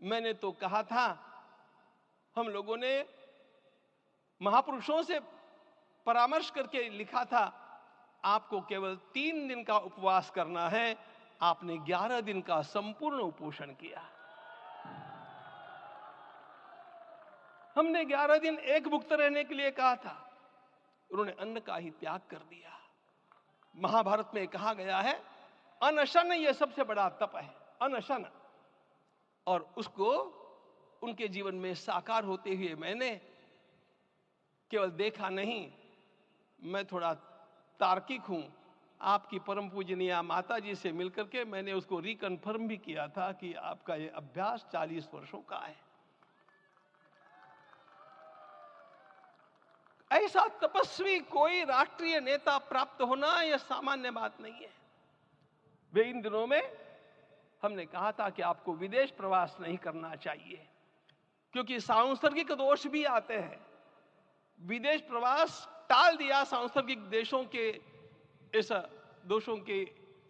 मैंने तो कहा था, हम लोगों ने महापुरुषों से परामर्श करके लिखा था, आपको केवल 3 दिन का उपवास करना है। आपने 11 दिन का संपूर्ण उपोषण किया। हमने 11 दिन एक भुक्त रहने के लिए कहा था, उन्होंने अन्न का ही त्याग कर दिया। महाभारत में कहा गया है, अनशन यह सबसे बड़ा तप है, अनशन। और उसको उनके जीवन में साकार होते हुए मैंने केवल देखा नहीं, मैं थोड़ा तार्किक हूं। आपकी परम पूजनीय माता जी से मिलकर के मैंने उसको रिकन्फर्म भी किया था कि आपका ये अभ्यास 40 वर्षों का है। ऐसा तपस्वी कोई राष्ट्रीय नेता प्राप्त होना यह सामान्य बात नहीं है। वे इन दिनों में हमने कहा था कि आपको विदेश प्रवास नहीं करना चाहिए, क्योंकि सांसर्गिक दोष भी आते हैं। विदेश प्रवास टाल दिया सांसर्गिक देशों के इस दोषों की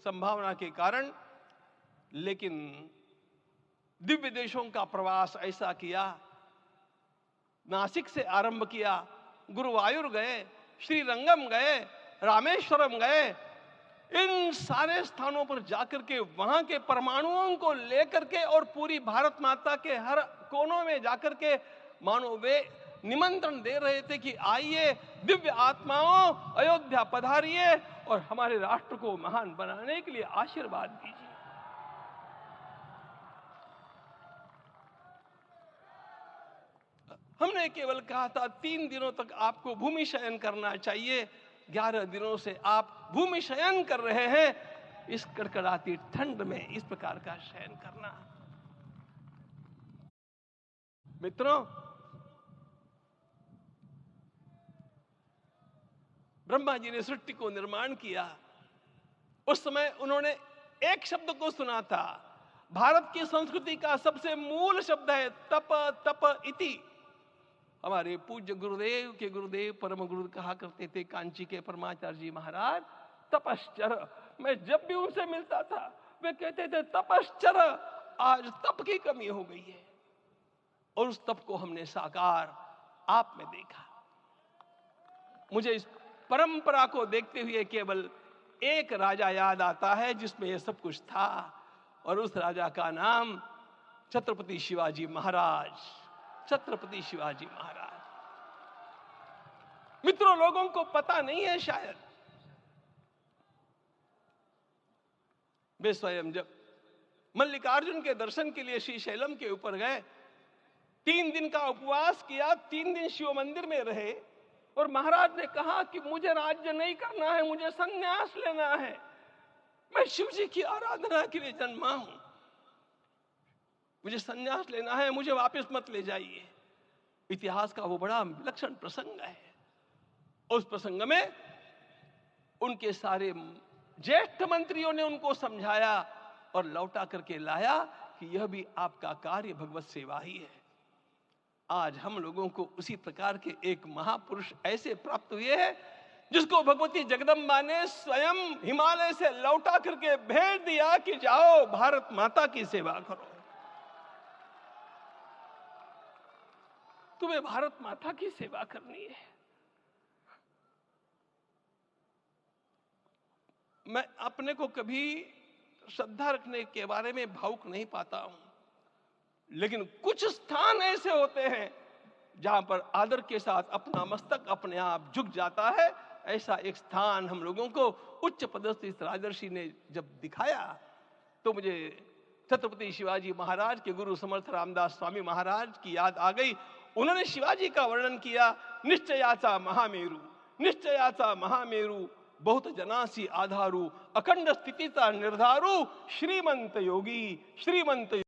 संभावना के कारण, लेकिन दिव्य देशों का प्रवास ऐसा किया। नासिक से आरंभ किया, गुरुवायूर गए, श्रीरंगम गए, रामेश्वरम गए। इन सारे स्थानों पर जाकर के वहां के परमाणुओं को लेकर के और पूरी भारत माता के हर कोनों में जाकर के मानो वे निमंत्रण दे रहे थे कि आइए दिव्य आत्माओं, अयोध्या पधारिए और हमारे राष्ट्र को महान बनाने के लिए आशीर्वाद दीजिए। हमने केवल कहा था 3 दिनों तक आपको भूमि शयन करना चाहिए। 11 दिनों से आप भूमि शयन कर रहे हैं। इस कड़कड़ाती ठंड में इस प्रकार का शयन करना, मित्रों, ब्रह्मा जी ने सृष्टि को निर्माण किया। उस समय उन्होंने एक शब्द को सुना था। भारत की संस्कृति का सबसे मूल शब्द है तप, तप इति। हमारे पूज्य गुरुदेव के गुरुदेव परम गुरु कहा करते थे, कांची के परमाचार्य जी महाराज, तपश्चर। मैं जब भी उनसे मिलता था वे कहते थे तपश्चर। आज तप की कमी हो गई है और उस तप को हमने साकार आप में देखा। मुझे इस परंपरा को देखते हुए केवल एक राजा याद आता है जिसमें यह सब कुछ था, और उस राजा का नाम छत्रपति शिवाजी महाराज। छत्रपति शिवाजी महाराज। मित्रों, लोगों को पता नहीं है शायद, वे स्वयं जब मल्लिकार्जुन के दर्शन के लिए श्रीशैलम के ऊपर गए, 3 दिन का उपवास किया, 3 दिन शिव मंदिर में रहे, और महाराज ने कहा कि मुझे राज्य नहीं करना है, मुझे संन्यास लेना है, मैं शिव जी की आराधना के लिए जन्मा हूं, मुझे संन्यास लेना है, मुझे वापस मत ले जाइए। इतिहास का वो बड़ा विलक्षण प्रसंग है। उस प्रसंग में उनके सारे ज्येष्ठ मंत्रियों ने उनको समझाया और लौटा करके लाया कि यह भी आपका कार्य भगवत सेवा ही है। आज हम लोगों को उसी प्रकार के एक महापुरुष ऐसे प्राप्त हुए हैं जिसको भगवती जगदम्बा ने स्वयं हिमालय से लौटा करके भेज दिया कि जाओ भारत माता की सेवा करो। तुम्हें भारत माता की सेवा करनी है। मैं अपने को कभी श्रद्धा रखने के बारे में भावुक नहीं पाता हूं, लेकिन कुछ स्थान ऐसे होते हैं जहां पर आदर के साथ अपना मस्तक अपने आप झुक जाता है। ऐसा एक स्थान हम लोगों को उच्च पदस्थ इस राजर्षि ने जब दिखाया तो मुझे छत्रपति शिवाजी महाराज के गुरु समर्थ रामदास स्वामी महाराज की याद आ गई। उन्होंने शिवाजी का वर्णन किया, निश्चयाचा महामेरु, निश्चयाचा महामेरु, बहुत जनासी आधारू, अखंड स्थितिता निर्धारू, श्रीमंत योगी, श्रीमंत